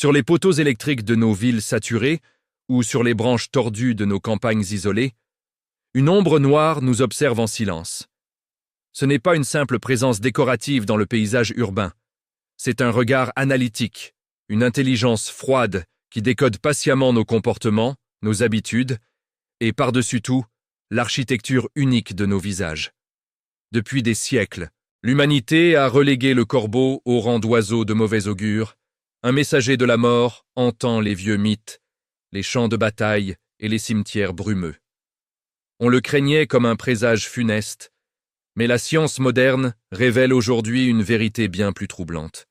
Sur les poteaux électriques de nos villes saturées ou sur les branches tordues de nos campagnes isolées, une ombre noire nous observe en silence. Ce n'est pas une simple présence décorative dans le paysage urbain. C'est un regard analytique, une intelligence froide qui décode patiemment nos comportements, nos habitudes et, par-dessus tout, l'architecture unique de nos visages. Depuis des siècles, l'humanité a relégué le corbeau au rang d'oiseau de mauvais augure. Un messager de la mort entend les vieux mythes, les champs de bataille et les cimetières brumeux. On le craignait comme un présage funeste, mais la science moderne révèle aujourd'hui une vérité bien plus troublante.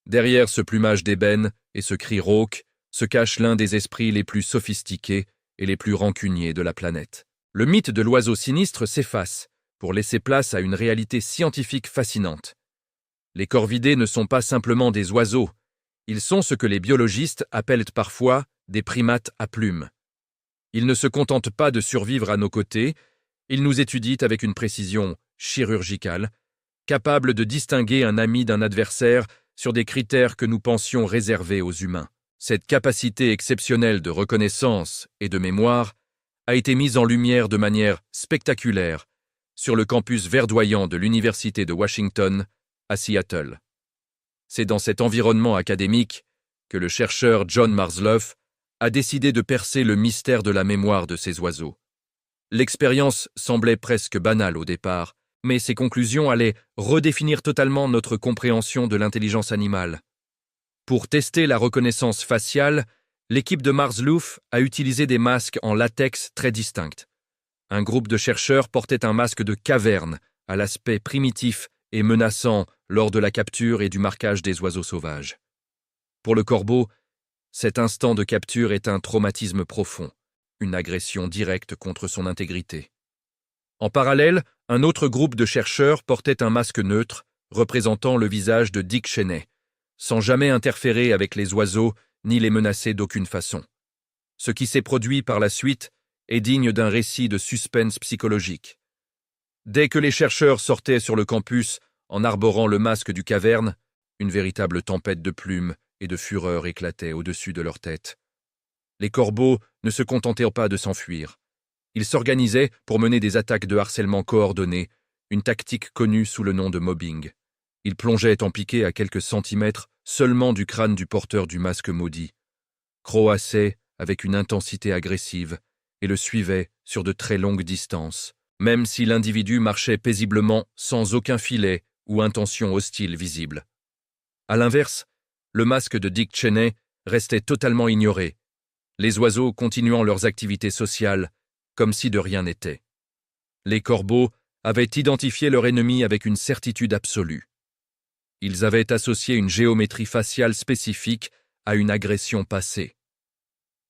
Derrière ce plumage d'ébène et ce cri rauque se cache l'un des esprits les plus sophistiqués et les plus rancuniers de la planète. Le mythe de l'oiseau sinistre s'efface pour laisser place à une réalité scientifique fascinante. Les corvidés ne sont pas simplement des oiseaux, ils sont ce que les biologistes appellent parfois des primates à plumes. Ils ne se contentent pas de survivre à nos côtés, ils nous étudient avec une précision chirurgicale, capable de distinguer un ami d'un adversaire sur des critères que nous pensions réservés aux humains. Cette capacité exceptionnelle de reconnaissance et de mémoire a été mise en lumière de manière spectaculaire sur le campus verdoyant de l'Université de Washington à Seattle. C'est dans cet environnement académique que le chercheur John Marsloff a décidé de percer le mystère de la mémoire de ces oiseaux. L'expérience semblait presque banale au départ, mais ses conclusions allaient redéfinir totalement notre compréhension de l'intelligence animale. Pour tester la reconnaissance faciale, l'équipe de Marsloff a utilisé des masques en latex très distincts. Un groupe de chercheurs portait un masque de caverne à l'aspect primitif et menaçant lors de la capture et du marquage des oiseaux sauvages. Pour le corbeau, cet instant de capture est un traumatisme profond, une agression directe contre son intégrité. En parallèle, un autre groupe de chercheurs portait un masque neutre représentant le visage de Dick Cheney, sans jamais interférer avec les oiseaux ni les menacer d'aucune façon. Ce qui s'est produit par la suite est digne d'un récit de suspense psychologique. Dès que les chercheurs sortaient sur le campus en arborant le masque du caverne, une véritable tempête de plumes et de fureur éclatait au-dessus de leur tête. Les corbeaux ne se contentaient pas de s'enfuir. Ils s'organisaient pour mener des attaques de harcèlement coordonnées, une tactique connue sous le nom de mobbing. Ils plongeaient en piqué à quelques centimètres seulement du crâne du porteur du masque maudit, croassaient avec une intensité agressive et le suivaient sur de très longues distances, même si l'individu marchait paisiblement sans aucun filet ou intention hostile visible. À l'inverse, le masque de Dick Cheney restait totalement ignoré, les oiseaux continuant leurs activités sociales comme si de rien n'était. Les corbeaux avaient identifié leur ennemi avec une certitude absolue. Ils avaient associé une géométrie faciale spécifique à une agression passée.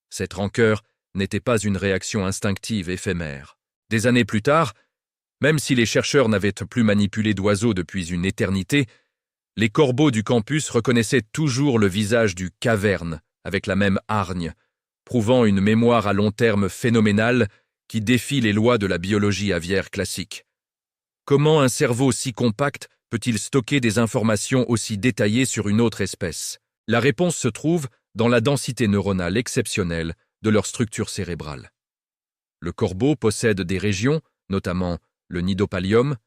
Cette rancœur n'était pas une réaction instinctive éphémère. Des années plus tard, même si les chercheurs n'avaient plus manipulé d'oiseaux depuis une éternité, les corbeaux du campus reconnaissaient toujours le visage du caverne avec la même hargne, prouvant une mémoire à long terme phénoménale qui défie les lois de la biologie aviaire classique. Comment un cerveau si compact peut-il stocker des informations aussi détaillées sur une autre espèce? La réponse se trouve dans la densité neuronale exceptionnelle de leur structure cérébrale. Le corbeau possède des régions, notamment le nidopallium,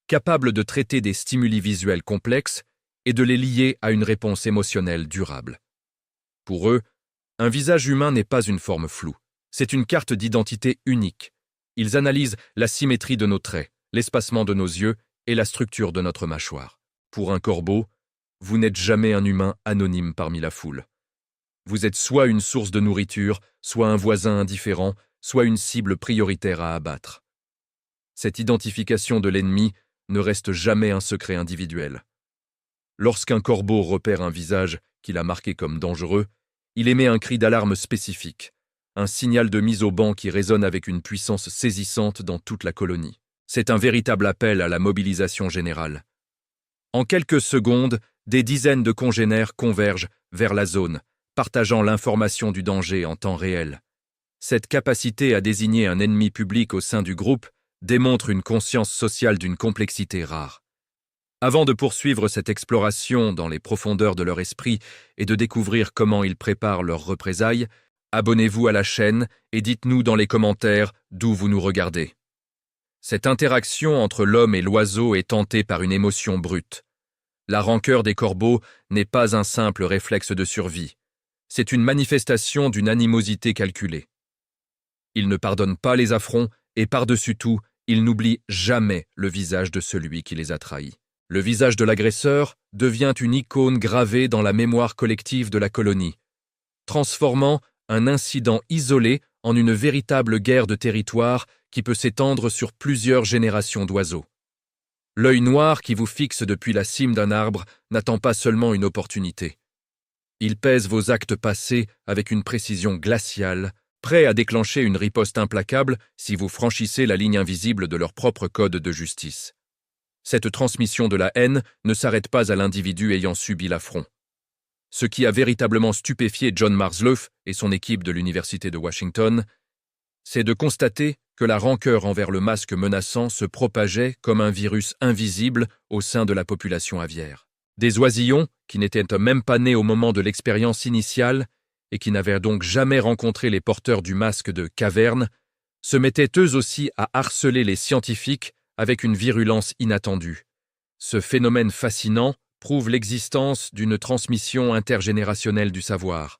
capables de traiter des stimuli visuels complexes et de les lier à une réponse émotionnelle durable. Pour eux, un visage humain n'est pas une forme floue, c'est une carte d'identité unique. Ils analysent la symétrie de nos traits, l'espacement de nos yeux et la structure de notre mâchoire. Pour un corbeau, vous n'êtes jamais un humain anonyme parmi la foule. Vous êtes soit une source de nourriture, soit un voisin indifférent, soit une cible prioritaire à abattre. Cette identification de l'ennemi ne reste jamais un secret individuel. Lorsqu'un corbeau repère un visage qu'il a marqué comme dangereux, il émet un cri d'alarme spécifique, un signal de mise au ban qui résonne avec une puissance saisissante dans toute la colonie. C'est un véritable appel à la mobilisation générale. En quelques secondes, des dizaines de congénères convergent vers la zone, partageant l'information du danger en temps réel. Cette capacité à désigner un ennemi public au sein du groupe démontre une conscience sociale d'une complexité rare. Avant de poursuivre cette exploration dans les profondeurs de leur esprit et de découvrir comment ils préparent leurs représailles, abonnez-vous à la chaîne et dites-nous dans les commentaires d'où vous nous regardez. Cette interaction entre l'homme et l'oiseau est tentée par une émotion brute. La rancœur des corbeaux n'est pas un simple réflexe de survie. C'est une manifestation d'une animosité calculée. Ils ne pardonnent pas les affronts et par-dessus tout, ils n'oublient jamais le visage de celui qui les a trahis. Le visage de l'agresseur devient une icône gravée dans la mémoire collective de la colonie, transformant un incident isolé en une véritable guerre de territoire qui peut s'étendre sur plusieurs générations d'oiseaux. L'œil noir qui vous fixe depuis la cime d'un arbre n'attend pas seulement une opportunité. Il pèse vos actes passés avec une précision glaciale, prêt à déclencher une riposte implacable si vous franchissez la ligne invisible de leur propre code de justice. Cette transmission de la haine ne s'arrête pas à l'individu ayant subi l'affront. Ce qui a véritablement stupéfié John Marsloff et son équipe de l'Université de Washington, c'est de constater que la rancœur envers le masque menaçant se propageait comme un virus invisible au sein de la population aviaire. Des oisillons, qui n'étaient même pas nés au moment de l'expérience initiale et qui n'avaient donc jamais rencontré les porteurs du masque de caverne, se mettaient eux aussi à harceler les scientifiques avec une virulence inattendue. Ce phénomène fascinant prouve l'existence d'une transmission intergénérationnelle du savoir.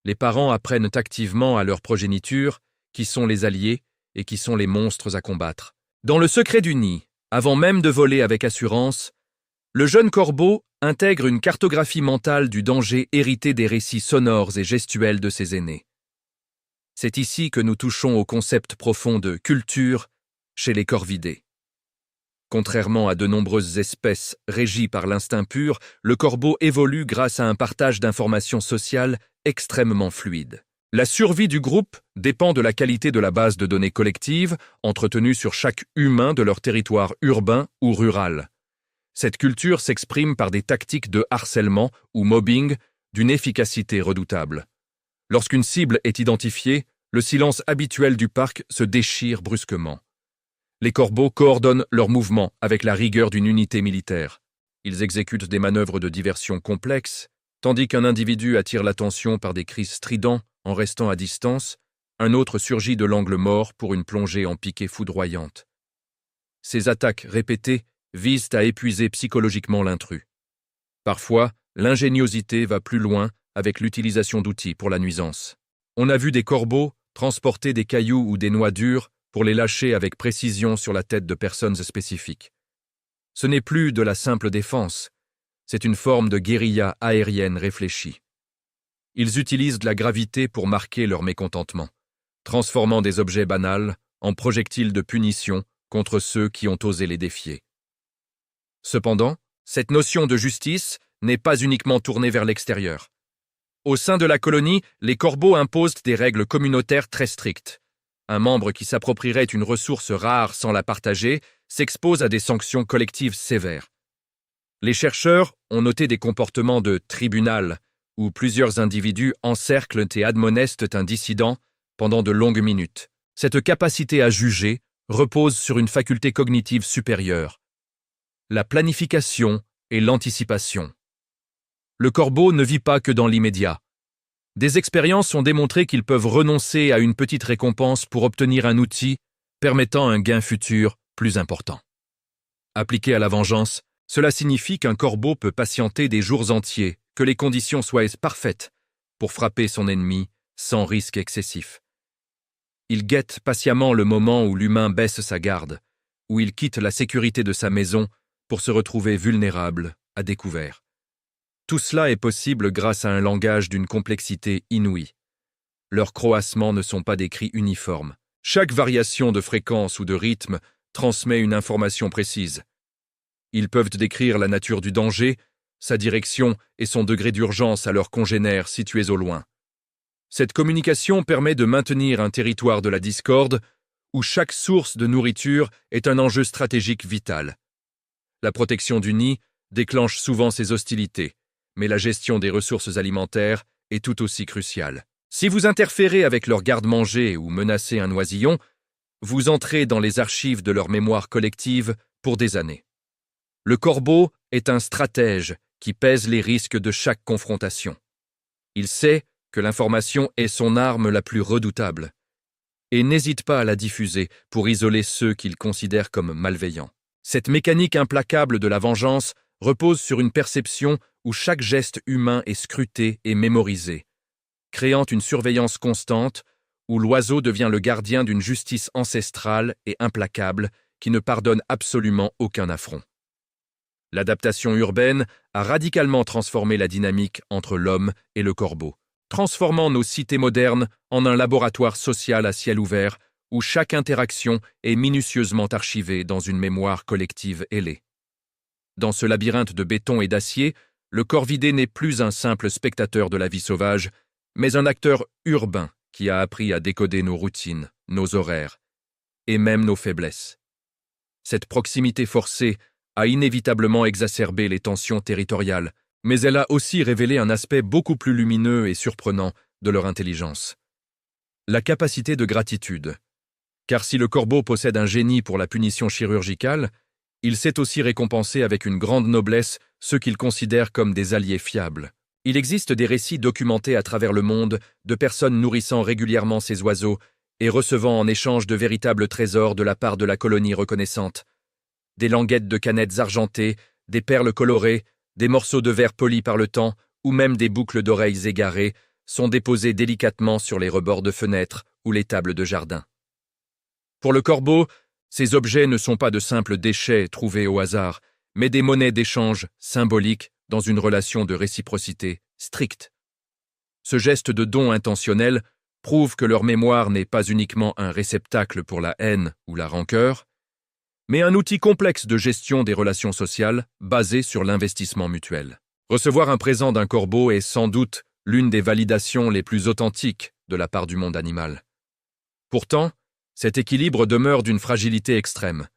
Les parents apprennent activement à leur progéniture qui sont les alliés et qui sont les monstres à combattre. Dans le secret du nid, avant même de voler avec assurance, le jeune corbeau intègre une cartographie mentale du danger hérité des récits sonores et gestuels de ses aînés. C'est ici que nous touchons au concept profond de culture chez les corvidés. Contrairement à de nombreuses espèces régies par l'instinct pur, le corbeau évolue grâce à un partage d'informations sociales extrêmement fluide. La survie du groupe dépend de la qualité de la base de données collective entretenue sur chaque humain de leur territoire urbain ou rural. Cette culture s'exprime par des tactiques de harcèlement ou mobbing d'une efficacité redoutable. Lorsqu'une cible est identifiée, le silence habituel du parc se déchire brusquement. Les corbeaux coordonnent leurs mouvements avec la rigueur d'une unité militaire. Ils exécutent des manœuvres de diversion complexes, tandis qu'un individu attire l'attention par des cris stridents en restant à distance, un autre surgit de l'angle mort pour une plongée en piquée foudroyante. Ces attaques répétées visent à épuiser psychologiquement l'intrus. Parfois, l'ingéniosité va plus loin avec l'utilisation d'outils pour la nuisance. On a vu des corbeaux transporter des cailloux ou des noix dures pour les lâcher avec précision sur la tête de personnes spécifiques. Ce n'est plus de la simple défense, c'est une forme de guérilla aérienne réfléchie. Ils utilisent la gravité pour marquer leur mécontentement, transformant des objets banals en projectiles de punition contre ceux qui ont osé les défier. Cependant, cette notion de justice n'est pas uniquement tournée vers l'extérieur. Au sein de la colonie, les corbeaux imposent des règles communautaires très strictes. Un membre qui s'approprierait une ressource rare sans la partager s'expose à des sanctions collectives sévères. Les chercheurs ont noté des comportements de tribunal où plusieurs individus encerclent et admonestent un dissident pendant de longues minutes. Cette capacité à juger repose sur une faculté cognitive supérieure, la planification et l'anticipation. Le corbeau ne vit pas que dans l'immédiat. Des expériences ont démontré qu'ils peuvent renoncer à une petite récompense pour obtenir un outil permettant un gain futur plus important. Appliqué à la vengeance, cela signifie qu'un corbeau peut patienter des jours entiers, que les conditions soient parfaites, pour frapper son ennemi sans risque excessif. Il guette patiemment le moment où l'humain baisse sa garde, où il quitte la sécurité de sa maison pour se retrouver vulnérable, à découvert. Tout cela est possible grâce à un langage d'une complexité inouïe. Leurs croassements ne sont pas des cris uniformes. Chaque variation de fréquence ou de rythme transmet une information précise. Ils peuvent décrire la nature du danger, sa direction et son degré d'urgence à leurs congénères situés au loin. Cette communication permet de maintenir un territoire de la discorde où chaque source de nourriture est un enjeu stratégique vital. La protection du nid déclenche souvent ces hostilités, mais la gestion des ressources alimentaires est tout aussi cruciale. Si vous interférez avec leur garde-manger ou menacez un oisillon, vous entrez dans les archives de leur mémoire collective pour des années. Le corbeau est un stratège qui pèse les risques de chaque confrontation. Il sait que l'information est son arme la plus redoutable et n'hésite pas à la diffuser pour isoler ceux qu'il considère comme malveillants. Cette mécanique implacable de la vengeance repose sur une perception où chaque geste humain est scruté et mémorisé, créant une surveillance constante où l'oiseau devient le gardien d'une justice ancestrale et implacable qui ne pardonne absolument aucun affront. L'adaptation urbaine a radicalement transformé la dynamique entre l'homme et le corbeau, transformant nos cités modernes en un laboratoire social à ciel ouvert où chaque interaction est minutieusement archivée dans une mémoire collective ailée. Dans ce labyrinthe de béton et d'acier, le corvidé n'est plus un simple spectateur de la vie sauvage, mais un acteur urbain qui a appris à décoder nos routines, nos horaires et même nos faiblesses. Cette proximité forcée a inévitablement exacerbé les tensions territoriales, mais elle a aussi révélé un aspect beaucoup plus lumineux et surprenant de leur intelligence. La capacité de gratitude. Car si le corbeau possède un génie pour la punition chirurgicale, il sait aussi récompenser avec une grande noblesse ceux qu'il considère comme des alliés fiables. Il existe des récits documentés à travers le monde de personnes nourrissant régulièrement ces oiseaux et recevant en échange de véritables trésors de la part de la colonie reconnaissante. Des languettes de canettes argentées, des perles colorées, des morceaux de verre polis par le temps ou même des boucles d'oreilles égarées sont déposés délicatement sur les rebords de fenêtres ou les tables de jardin. Pour le corbeau, ces objets ne sont pas de simples déchets trouvés au hasard, mais des monnaies d'échange symboliques dans une relation de réciprocité stricte. Ce geste de don intentionnel prouve que leur mémoire n'est pas uniquement un réceptacle pour la haine ou la rancœur, mais un outil complexe de gestion des relations sociales basé sur l'investissement mutuel. Recevoir un présent d'un corbeau est sans doute l'une des validations les plus authentiques de la part du monde animal. Pourtant, cet équilibre demeure d'une fragilité extrême.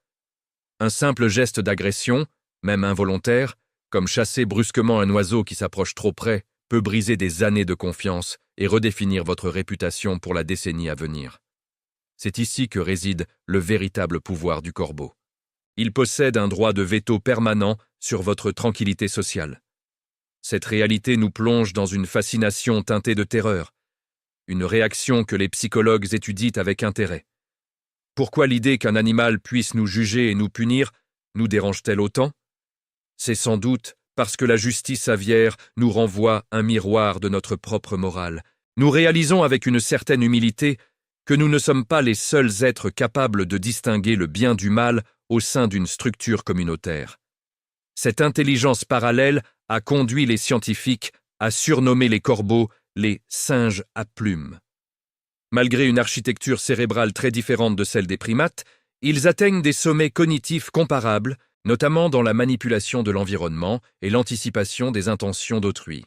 Un simple geste d'agression, même involontaire, comme chasser brusquement un oiseau qui s'approche trop près, peut briser des années de confiance et redéfinir votre réputation pour la décennie à venir. C'est ici que réside le véritable pouvoir du corbeau. Il possède un droit de veto permanent sur votre tranquillité sociale. Cette réalité nous plonge dans une fascination teintée de terreur, une réaction que les psychologues étudient avec intérêt. Pourquoi l'idée qu'un animal puisse nous juger et nous punir nous dérange-t-elle autant? C'est sans doute parce que la justice aviaire nous renvoie un miroir de notre propre morale. Nous réalisons avec une certaine humilité que nous ne sommes pas les seuls êtres capables de distinguer le bien du mal au sein d'une structure communautaire. Cette intelligence parallèle a conduit les scientifiques à surnommer les corbeaux les singes à plumes. Malgré une architecture cérébrale très différente de celle des primates, ils atteignent des sommets cognitifs comparables, notamment dans la manipulation de l'environnement et l'anticipation des intentions d'autrui.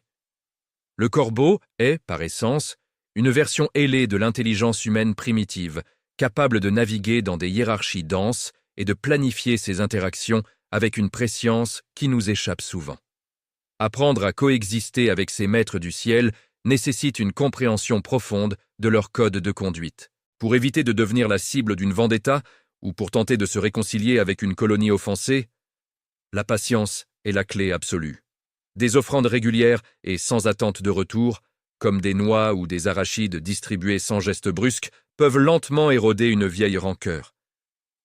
Le corbeau est, par essence, une version ailée de l'intelligence humaine primitive, capable de naviguer dans des hiérarchies denses et de planifier ses interactions avec une prescience qui nous échappe souvent. Apprendre à coexister avec ces maîtres du ciel nécessite une compréhension profonde de leur code de conduite. Pour éviter de devenir la cible d'une vendetta ou pour tenter de se réconcilier avec une colonie offensée, la patience est la clé absolue. Des offrandes régulières et sans attente de retour, comme des noix ou des arachides distribués sans geste brusque, peuvent lentement éroder une vieille rancœur.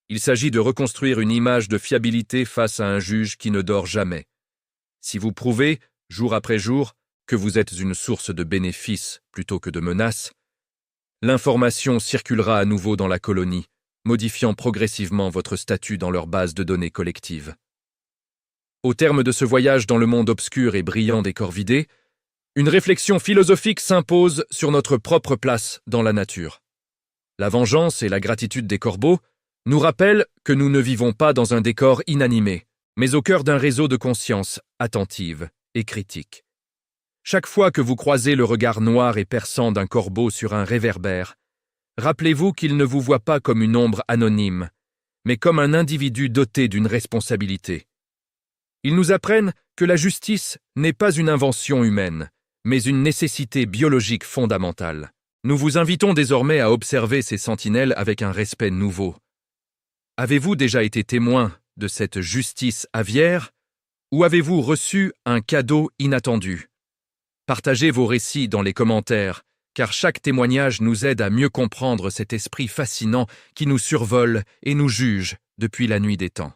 Il s'agit de reconstruire une image de fiabilité face à un juge qui ne dort jamais. Si vous prouvez, jour après jour, que vous êtes une source de bénéfices plutôt que de menaces, l'information circulera à nouveau dans la colonie, modifiant progressivement votre statut dans leur base de données collective. Au terme de ce voyage dans le monde obscur et brillant des corvidés, une réflexion philosophique s'impose sur notre propre place dans la nature. La vengeance et la gratitude des corbeaux nous rappellent que nous ne vivons pas dans un décor inanimé, mais au cœur d'un réseau de conscience attentive et critique. Chaque fois que vous croisez le regard noir et perçant d'un corbeau sur un réverbère, rappelez-vous qu'il ne vous voit pas comme une ombre anonyme, mais comme un individu doté d'une responsabilité. Ils nous apprennent que la justice n'est pas une invention humaine, mais une nécessité biologique fondamentale. Nous vous invitons désormais à observer ces sentinelles avec un respect nouveau. Avez-vous déjà été témoin de cette justice aviaire Ou avez-vous reçu un cadeau inattendu? Partagez vos récits dans les commentaires, car chaque témoignage nous aide à mieux comprendre cet esprit fascinant qui nous survole et nous juge depuis la nuit des temps.